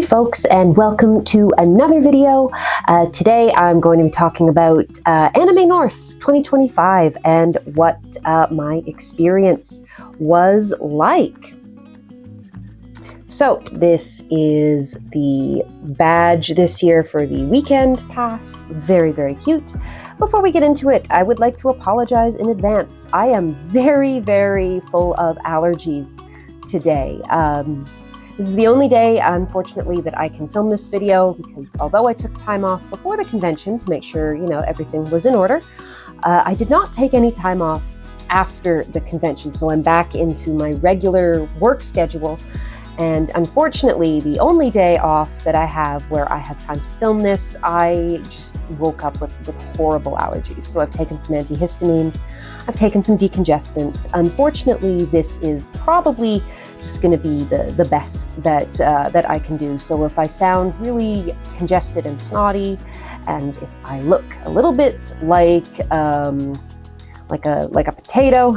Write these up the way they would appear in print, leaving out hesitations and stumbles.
folks, and welcome to another video. Today I'm going to be talking about Anime North 2025 and what my experience was like. So this is the badge this year for the weekend pass. Very, very cute. Before we get into it, I would like to apologize in advance. I am very, very full of allergies today. This is the only day, unfortunately, that I can film this video because although I took time off before the convention to make sure, everything was in order, I did not take any time off after the convention. So I'm back into my regular work schedule. And unfortunately, the only day off that I have where I have time to film this, I just woke up with horrible allergies. So I've taken some antihistamines, I've taken some decongestant. Unfortunately, this is probably just going to be the best that I can do. So if I sound really congested and snotty, and if I look a little bit like a potato,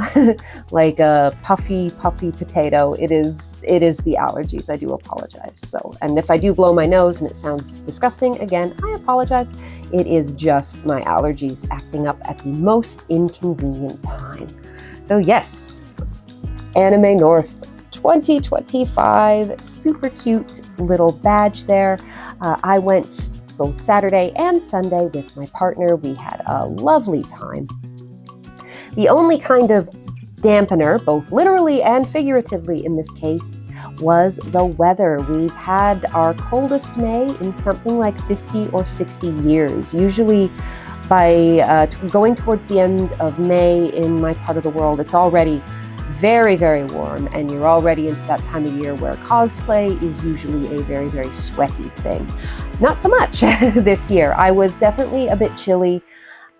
like a puffy potato, it is the allergies. I do apologize. So, and if I do blow my nose and it sounds disgusting, again, I apologize. It is just my allergies acting up at the most inconvenient time. So yes, Anime North 2025, super cute little badge there. I went both Saturday and Sunday with my partner. We had a lovely time. The only kind of dampener, both literally and figuratively in this case, was the weather. We've had our coldest May in something like 50 or 60 years. Usually by going towards the end of May in my part of the world, it's already very, very warm, and you're already into that time of year where cosplay is usually a very, very sweaty thing. Not so much this year. I was definitely a bit chilly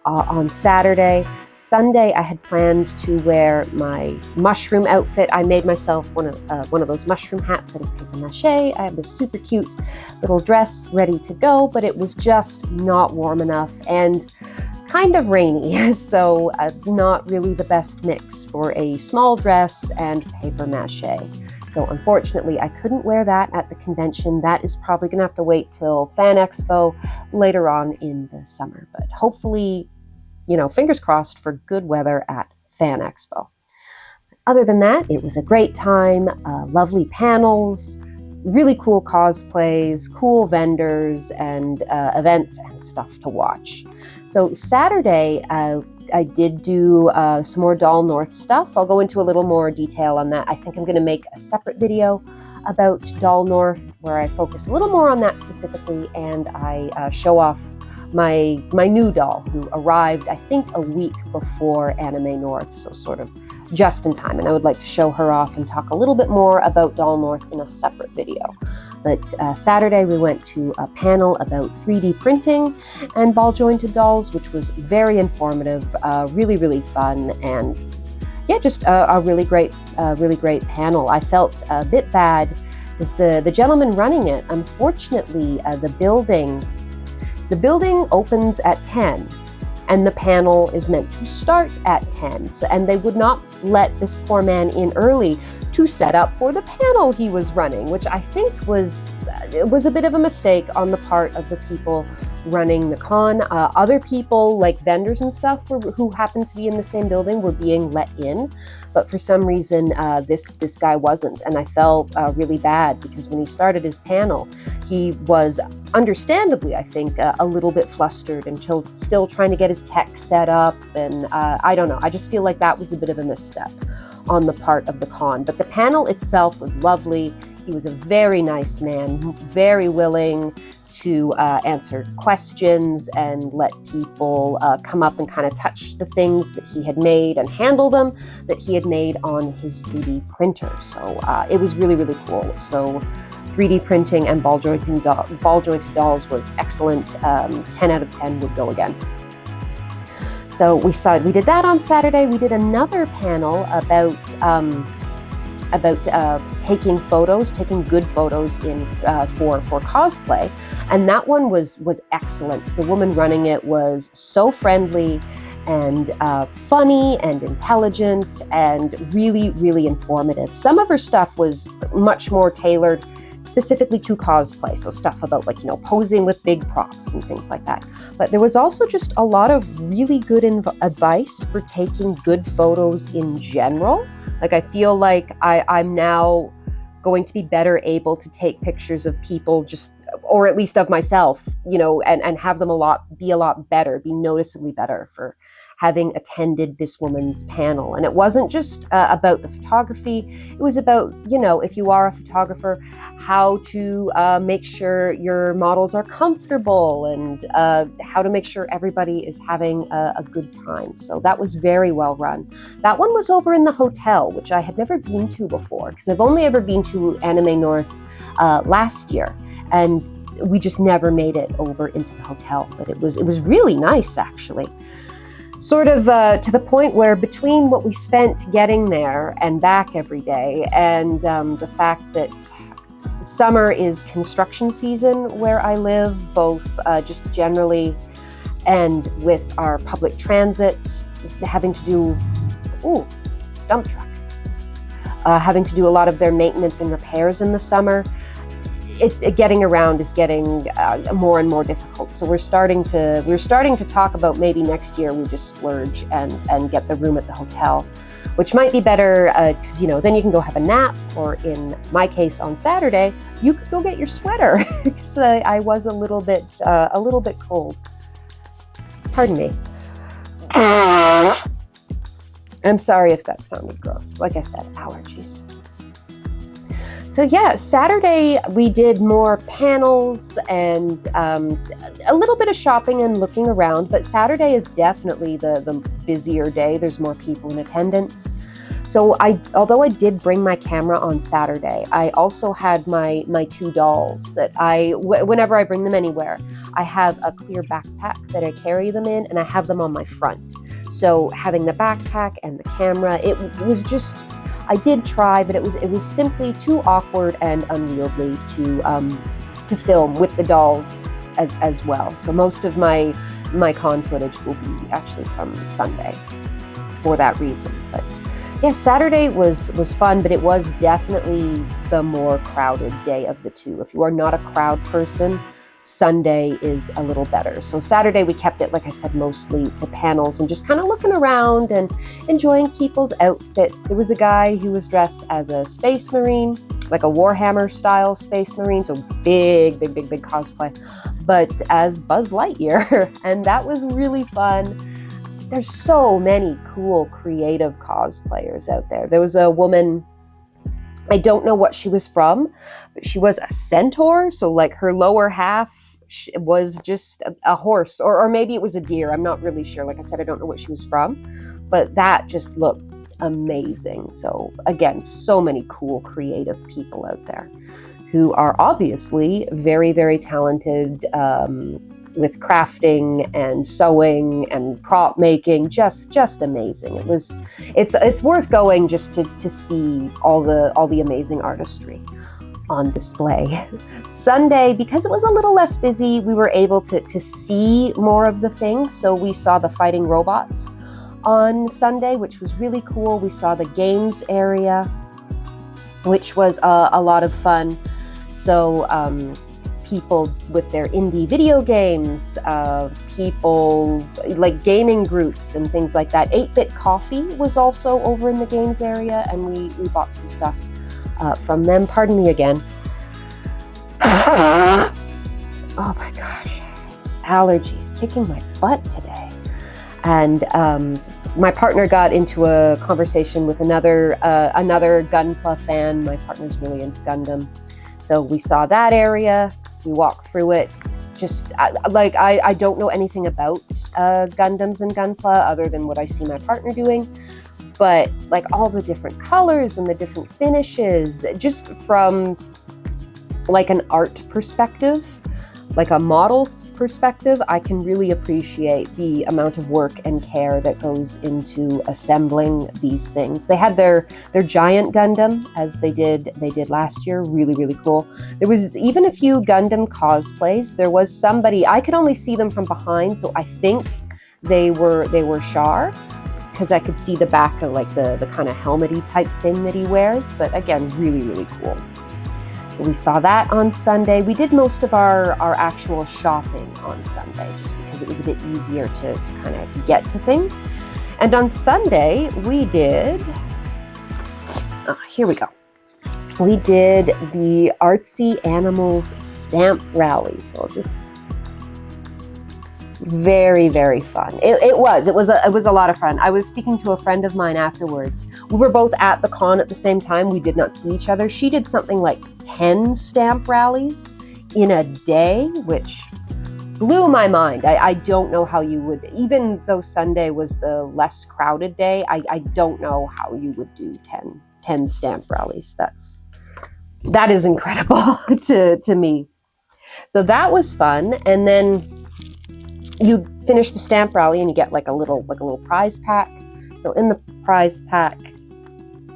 on Saturday. Sunday, I had planned to wear my mushroom outfit. I made myself one of those mushroom hats out of paper mache. I have this super cute little dress ready to go, but it was just not warm enough and kind of rainy, so not really the best mix for a small dress and paper mache. So unfortunately, I couldn't wear that at the convention. That is probably gonna have to wait till Fan Expo later on in the summer, but hopefully, fingers crossed for good weather at Fan Expo. Other than that, it was a great time, lovely panels, really cool cosplays, cool vendors, and events and stuff to watch. So Saturday, I did do some more Doll North stuff. I'll go into a little more detail on that. I think I'm going to make a separate video about Doll North where I focus a little more on that specifically, and I show off my new doll who arrived, I think, a week before Anime North, so sort of just in time. And I would like to show her off and talk a little bit more about Doll North in a separate video. But Saturday we went to a panel about 3D printing and ball jointed dolls, which was very informative, really, really fun, and yeah, just a really great panel. I felt a bit bad because the gentleman running it, unfortunately, the building opens at 10. And the panel is meant to start at 10. So, and they would not let this poor man in early to set up for the panel he was running, which I think was a bit of a mistake on the part of the people running the con. Other people, like vendors and stuff, who happened to be in the same building, were being let in, but for some reason this guy wasn't, and I felt really bad because when he started his panel, he was understandably, I think, a little bit flustered and still trying to get his tech set up, and I don't know. I just feel like that was a bit of a misstep on the part of the con. But the panel itself was lovely. He was a very nice man, very willing to answer questions and let people come up and kind of touch the things that he had made and handle them that he had made on his 3D printer. So it was really, really cool. So 3D printing and ball jointed dolls was excellent. 10 out of 10 would go again. So we did that on Saturday. We did another panel about taking good photos for cosplay, and that one was excellent. The woman running it was so friendly and funny and intelligent and really, really informative. Some of her stuff was much more tailored specifically to cosplay. So stuff about like, posing with big props and things like that. But there was also just a lot of really good advice for taking good photos in general. Like I feel like I'm now going to be better able to take pictures of people, just, or at least of myself, and have them be a lot better, be noticeably better for having attended this woman's panel. And it wasn't just about the photography. It was about, if you are a photographer, how to make sure your models are comfortable, and how to make sure everybody is having a good time. So that was very well run. That one was over in the hotel, which I had never been to before, because I've only ever been to Anime North last year, and we just never made it over into the hotel. But it was really nice, actually. Sort of to the point where between what we spent getting there and back every day, and the fact that summer is construction season where I live, both just generally and with our public transit, having to do, dump truck, having to do a lot of their maintenance and repairs in the summer, it's getting around is getting more and more difficult. So we're starting to talk about maybe next year we just splurge and get the room at the hotel, which might be better because then you can go have a nap, or in my case on Saturday you could go get your sweater because I was a little bit cold. Pardon me. I'm sorry if that sounded gross. Like I said, allergies. So yeah, Saturday we did more panels and a little bit of shopping and looking around, but Saturday is definitely the busier day. There's more people in attendance. So although I did bring my camera on Saturday, I also had my two dolls that whenever I bring them anywhere, I have a clear backpack that I carry them in, and I have them on my front. So having the backpack and the camera, it was just, I did try, but it was simply too awkward and unwieldy to film with the dolls as well. So most of my con footage will be actually from Sunday for that reason. But yeah, Saturday was fun, but it was definitely the more crowded day of the two. If you are not a crowd person, Sunday is a little better. So Saturday we kept it, like I said, mostly to panels and just kind of looking around and enjoying people's outfits. There was a guy who was dressed as a space marine, like a Warhammer style space marine, so big cosplay, but as Buzz Lightyear, and that was really fun. There's so many cool, creative cosplayers out there. There was a woman, I don't know what she was from, but she was a centaur. So like her lower half was just a horse, or maybe it was a deer. I'm not really sure. Like I said, I don't know what she was from, but that just looked amazing. So again, so many cool, creative people out there who are obviously very, very talented with crafting and sewing and prop making, just amazing. It's worth going just to see all the amazing artistry on display. Sunday, because it was a little less busy, we were able to see more of the things. So we saw the fighting robots on Sunday, which was really cool. We saw the games area, which was a lot of fun. So people with their indie video games, people like gaming groups and things like that. 8-Bit Coffee was also over in the games area, and we bought some stuff from them. Pardon me again. Oh my gosh, allergies kicking my butt today. And my partner got into a conversation with another Gunpla fan. My partner's really into Gundam. So we saw that area. We walked through it. Just I don't know anything about Gundams and Gunpla other than what I see my partner doing, but like all the different colors and the different finishes, just from like an art perspective, like a model perspective, I can really appreciate the amount of work and care that goes into assembling these things. They had their giant Gundam, as they did last year, really cool. There was even a few Gundam cosplays. There was somebody, I could only see them from behind, so I think they were Char, because I could see the back of like the kind of helmety type thing that he wears. But again, really cool. We saw that on Sunday. We did most of our actual shopping on Sunday just because it was a bit easier to kind of get to things. And on Sunday, we did, here we go. We did the Artsy Animals Stamp Rally. So just very, very fun. It was a lot of fun. I was speaking to a friend of mine afterwards. We were both at the con at the same time. We did not see each other. She did something like 10 stamp rallies in a day, which blew my mind. I don't know how you would, even though Sunday was the less crowded day, I don't know how you would do 10 stamp rallies. That is incredible to me. So that was fun. And then you finish the stamp rally and you get like a little prize pack. So in the prize pack,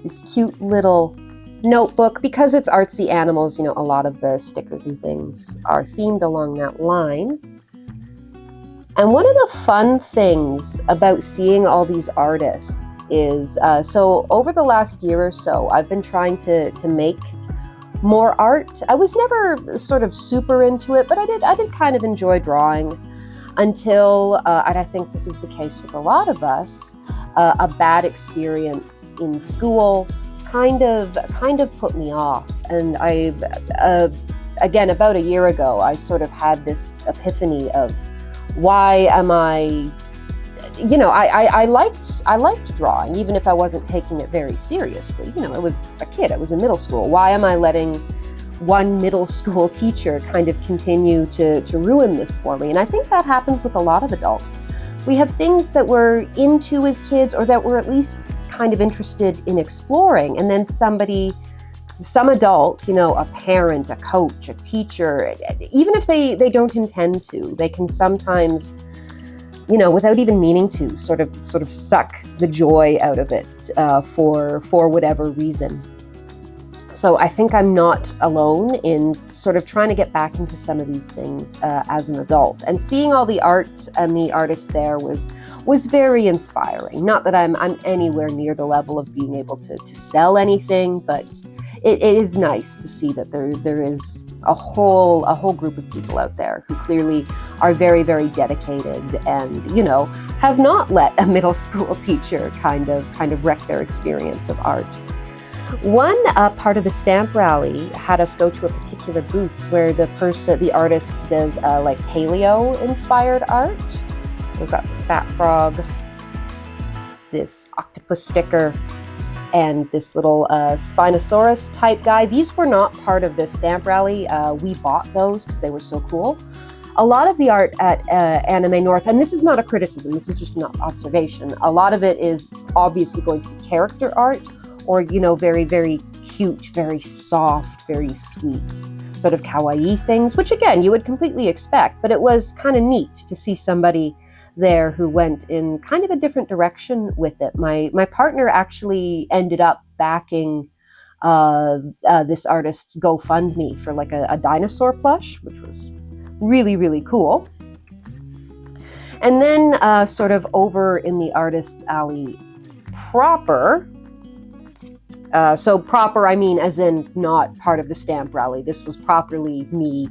this cute little notebook, because it's Artsy Animals, you know, a lot of the stickers and things are themed along that line. And one of the fun things about seeing all these artists is, so over the last year or so, I've been trying to make more art. I was never sort of super into it, but I did kind of enjoy drawing. Until, and I think this is the case with a lot of us, a bad experience in school kind of put me off. And again, about a year ago, I sort of had this epiphany of why am I, you know, I liked drawing, even if I wasn't taking it very seriously. You know, I was a kid, I was in middle school. Why am I letting one middle school teacher kind of continue to ruin this for me? And I think that happens with a lot of adults. We have things that we're into as kids, or that we're at least kind of interested in exploring, and then some adult, you know, a parent, a coach, a teacher, even if they don't intend to, they can sometimes, you know, without even meaning to, sort of suck the joy out of it for whatever reason. So I think I'm not alone in sort of trying to get back into some of these things as an adult. And seeing all the art and the artists there was very inspiring. Not that I'm anywhere near the level of being able to sell anything, but it is nice to see that there is a whole group of people out there who clearly are very, very dedicated and, you know, have not let a middle school teacher kind of wreck their experience of art. One part of the stamp rally had us go to a particular booth where the artist does like paleo-inspired art. We've got this fat frog, this octopus sticker, and this little Spinosaurus type guy. These were not part of the stamp rally. We bought those because they were so cool. A lot of the art at Anime North, and this is not a criticism, this is just an observation, a lot of it is obviously going to be character art, or, you know, very, very cute, very soft, very sweet, sort of kawaii things, which again, you would completely expect, but it was kind of neat to see somebody there who went in kind of a different direction with it. My partner actually ended up backing this artist's GoFundMe for like a dinosaur plush, which was really, really cool. And then sort of over in the artist's alley proper, so proper, I mean, as in not part of the stamp rally. This was properly me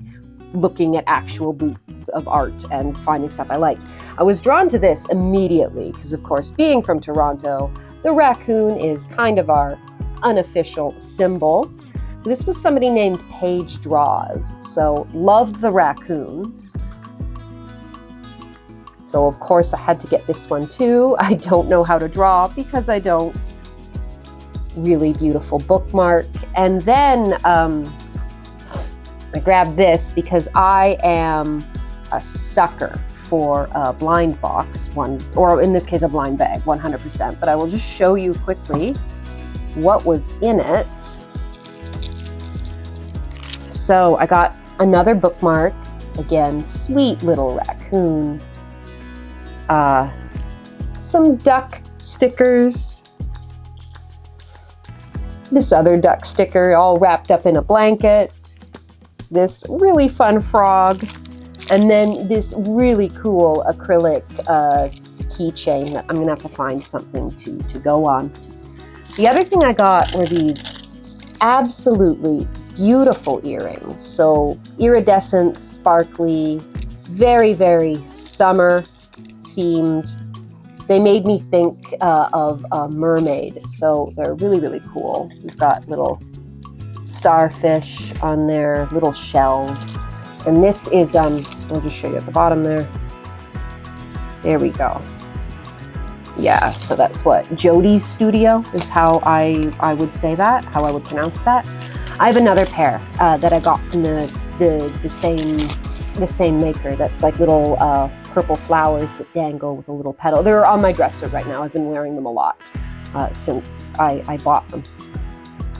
looking at actual booths of art and finding stuff I liked. I was drawn to this immediately because, of course, being from Toronto, the raccoon is kind of our unofficial symbol. So this was somebody named Paige Draws. So loved the raccoons. So, of course, I had to get this one too. I don't know how to draw because I don't. Really beautiful bookmark. And then I grabbed this because I am a sucker for a blind box, or in this case a blind bag, 100%. But I will just show you quickly what was in it. So I got another bookmark, again, sweet little raccoon, some duck stickers, this other duck sticker all wrapped up in a blanket, this really fun frog, and then this really cool acrylic keychain that I'm gonna have to find something to go on. The other thing I got were these absolutely beautiful earrings. So iridescent, sparkly, very, very summer themed. They made me think of a mermaid. So they're really, really cool. We've got little starfish on their little shells. And this is, I'll just show you at the bottom there. There we go. Yeah, so that's what Jodie's Studio is how I would say that, how I would pronounce that. I have another pair that I got from the same maker. That's like little purple flowers that dangle with a little petal. They're on my dresser right now. I've been wearing them a lot since I bought them.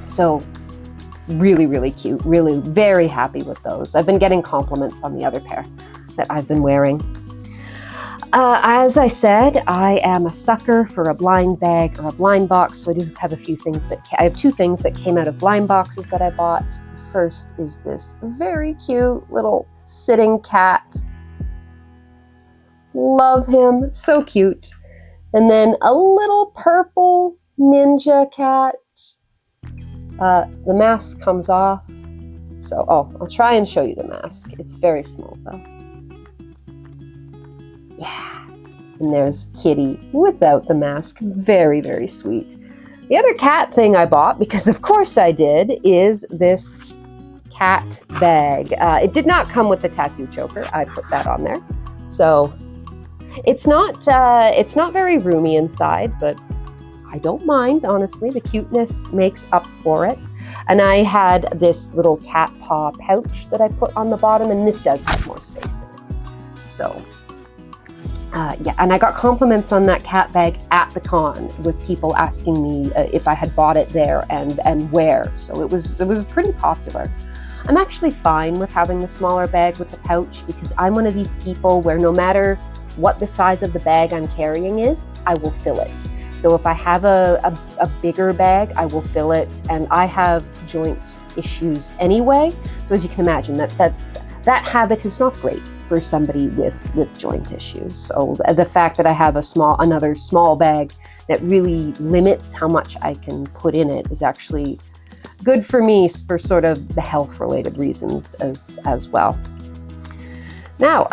So really, really cute. Really very happy with those. I've been getting compliments on the other pair that I've been wearing. As I said, I am a sucker for a blind bag or a blind box, so I do have a few things I have two things that came out of blind boxes that I bought. First is this very cute little sitting cat. Love him, so cute. And then a little purple ninja cat. The mask comes off. So, I'll try and show you the mask. It's very small though. Yeah, and there's Kitty without the mask. Very, very sweet. The other cat thing I bought, because of course I did, is this cat bag. It did not come with the tattoo choker. I put that on there. So it's not very roomy inside, but I don't mind, honestly. The cuteness makes up for it. And I had this little cat paw pouch that I put on the bottom, and this does have more space in it. So yeah, and I got compliments on that cat bag at the con with people asking me if I had bought it there and where. So it was pretty popular. I'm actually fine with having the smaller bag with the pouch because I'm one of these people where no matter what the size of the bag I'm carrying is, I will fill it. So if I have a bigger bag, I will fill it, and I have joint issues anyway. So as you can imagine, that habit is not great for somebody with joint issues. So the fact that I have another small bag that really limits how much I can put in it is actually good for me for sort of the health related reasons as well. Now,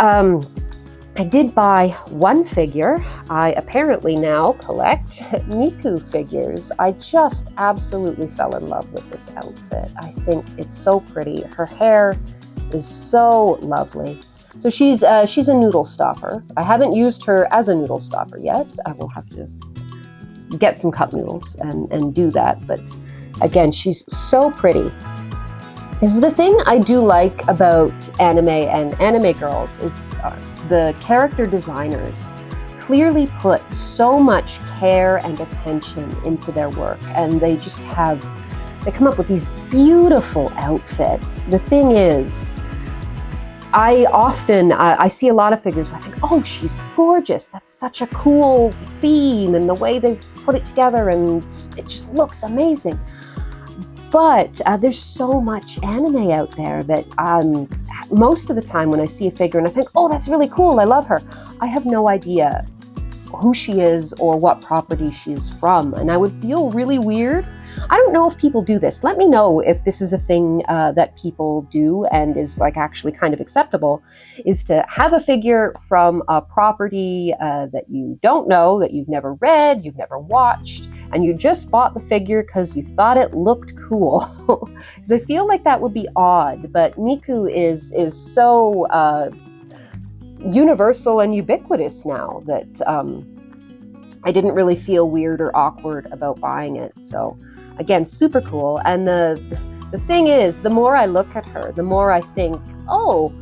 I did buy one figure. I apparently now collect Miku figures. I just absolutely fell in love with this outfit. I think it's so pretty. Her hair is so lovely. So she's a noodle stopper. I haven't used her as a noodle stopper yet. I will have to get some cup noodles and do that. But again, she's so pretty. This is the thing I do like about anime and anime girls is the character designers clearly put so much care and attention into their work, and they come up with these beautiful outfits. The thing is, I see a lot of figures where I think, oh, she's gorgeous. That's such a cool theme, and the way they've put it together, and it just looks amazing. But there's so much anime out there that most of the time when I see a figure and I think, oh, that's really cool, I love her, I have no idea who she is or what property she's from. And I would feel really weird. I don't know if people do this. Let me know if this is a thing that people do and is like actually kind of acceptable, is to have a figure from a property that you don't know, that you've never read, you've never watched, and you just bought the figure because you thought it looked cool. Because I feel like that would be odd, but Miku is so universal and ubiquitous now that I didn't really feel weird or awkward about buying it. So again, super cool. And the thing is, the more I look at her, the more I think, oh,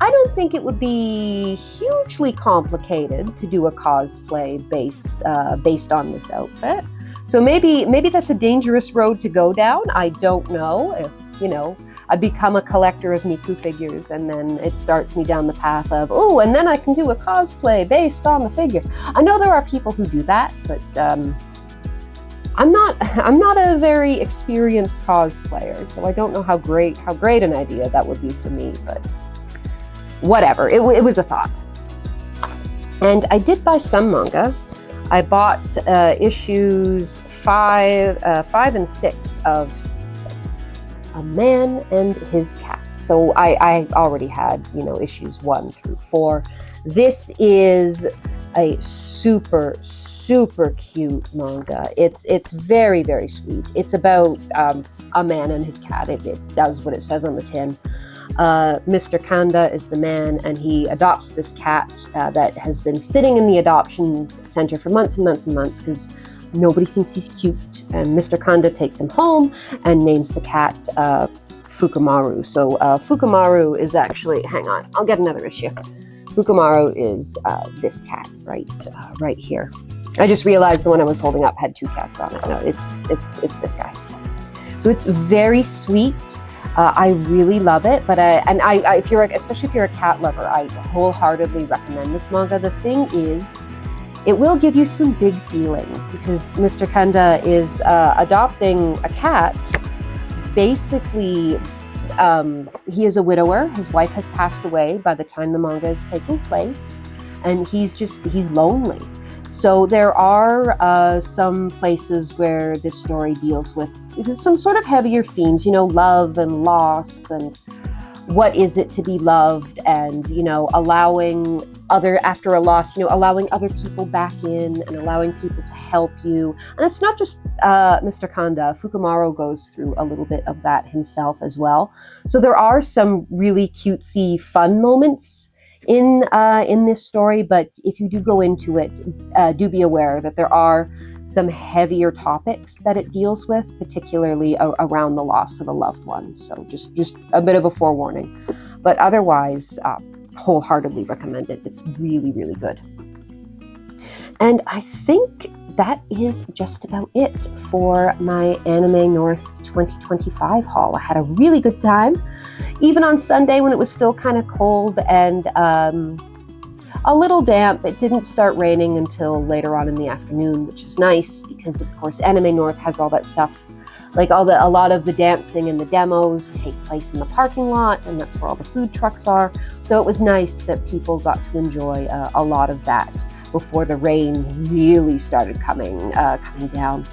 I don't think it would be hugely complicated to do a cosplay based on this outfit. So maybe that's a dangerous road to go down. I don't know if, I become a collector of Miku figures and then it starts me down the path of, oh, and then I can do a cosplay based on the figure. I know there are people who do that, but I'm not a very experienced cosplayer, so I don't know how great an idea that would be for me, but whatever, it was a thought. And I did buy some manga. I bought issues 5 and 6 of a man and his cat. So I already had, issues 1 through 4. This is a super, super cute manga. It's very, very sweet. It's about a man and his cat. It does what it says on the tin. Mr. Kanda is the man, and he adopts this cat that has been sitting in the adoption center for months and months and months because nobody thinks he's cute. And Mr. Kanda takes him home and names the cat Fukumaru. So Fukumaru is actually, hang on, I'll get another issue. Fukumaru is this cat right here. I just realized the one I was holding up had 2 cats on it. No, it's this guy. So it's very sweet. I really love it, but especially if you're a cat lover, I wholeheartedly recommend this manga. The thing is, it will give you some big feelings because Mr. Kanda is adopting a cat. Basically, he is a widower. His wife has passed away by the time the manga is taking place, and he's lonely. So there are some places where this story deals with some sort of heavier themes, love and loss and what is it to be loved, and, allowing after a loss, allowing other people back in and allowing people to help you. And it's not just Mr. Kanda. Fukumaru goes through a little bit of that himself as well. So there are some really cutesy, fun moments in this story, but if you do go into it, do be aware that there are some heavier topics that it deals with, particularly around the loss of a loved one. So just a bit of a forewarning, but otherwise, wholeheartedly recommend it. It's really, really good. And I think that is just about it for my Anime North 2025 haul. I had a really good time, even on Sunday when it was still kind of cold and a little damp. It didn't start raining until later on in the afternoon, which is nice because, of course, Anime North has all that stuff. Like a lot of the dancing and the demos take place in the parking lot, and that's where all the food trucks are. So it was nice that people got to enjoy a lot of that before the rain really started coming down.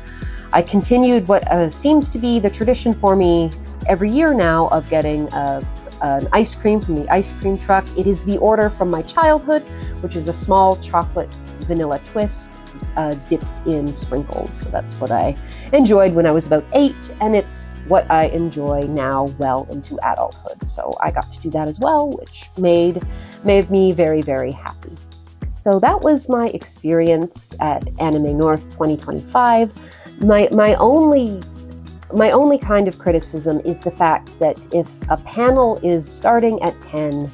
I continued what seems to be the tradition for me every year now of getting an ice cream from the ice cream truck. It is the order from my childhood, which is a small chocolate vanilla twist dipped in sprinkles. So that's what I enjoyed when I was about 8, and it's what I enjoy now well into adulthood. So I got to do that as well, which made me very, very happy. So that was my experience at Anime North 2025. My only kind of criticism is the fact that if a panel is starting at 10,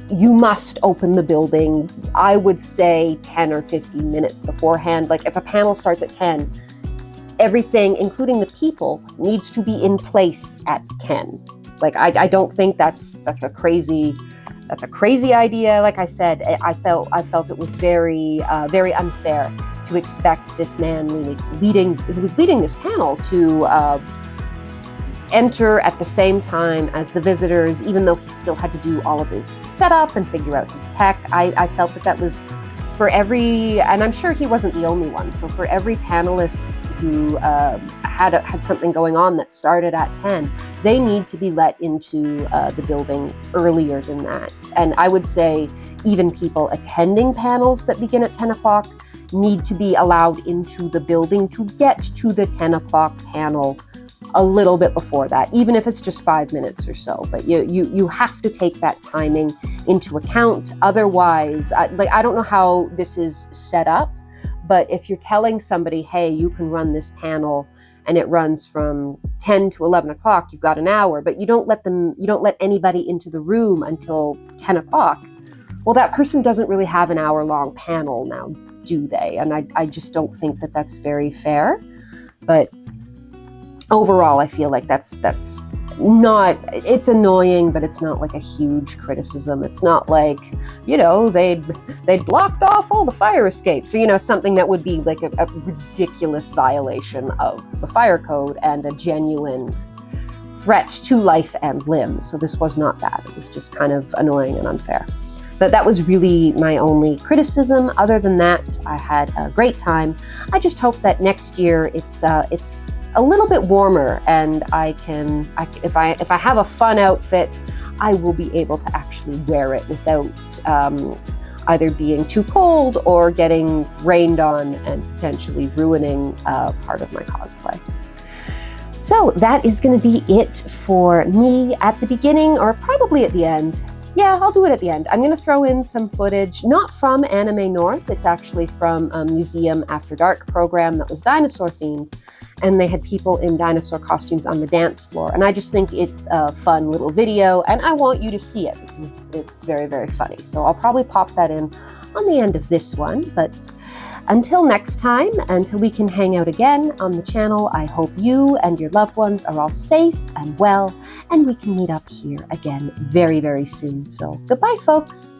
you must open the building, I would say 10 or 15 minutes beforehand. Like if a panel starts at 10, everything, including the people, needs to be in place at 10. Like I don't think that's a crazy idea. Like I said, I felt it was very unfair to expect this man who was leading this panel to enter at the same time as the visitors, even though he still had to do all of his setup and figure out his tech. I felt that was for every, and I'm sure he wasn't the only one, so for every panelist who had something going on that started at 10, they need to be let into the building earlier than that. And I would say even people attending panels that begin at 10 o'clock need to be allowed into the building to get to the 10 o'clock panel a little bit before that, even if it's just 5 minutes or so. But you have to take that timing into account. Otherwise, I don't know how this is set up, but if you're telling somebody, hey, you can run this panel and it runs from 10 to 11 o'clock, you've got an hour, but you don't let anybody into the room until 10 o'clock. Well, that person doesn't really have an hour-long panel now, do they? And I just don't think that that's very fair. But overall, I feel like that's not, it's annoying, but it's not like a huge criticism. It's not like, they'd blocked off all the fire escapes, or, something that would be like a ridiculous violation of the fire code and a genuine threat to life and limb. So this was not that. It was just kind of annoying and unfair. But that was really my only criticism. Other than that, I had a great time. I just hope that next year it's a little bit warmer, and if I have a fun outfit, I will be able to actually wear it without either being too cold or getting rained on and potentially ruining part of my cosplay. So that is going to be it for me at the beginning, or probably at the end. Yeah, I'll do it at the end. I'm going to throw in some footage, not from Anime North. It's actually from a Museum After Dark program that was dinosaur themed. And they had people in dinosaur costumes on the dance floor. And I just think it's a fun little video, and I want you to see it because it's very, very funny. So I'll probably pop that in on the end of this one. But until next time, until we can hang out again on the channel, I hope you and your loved ones are all safe and well, and we can meet up here again very, very soon. So goodbye, folks.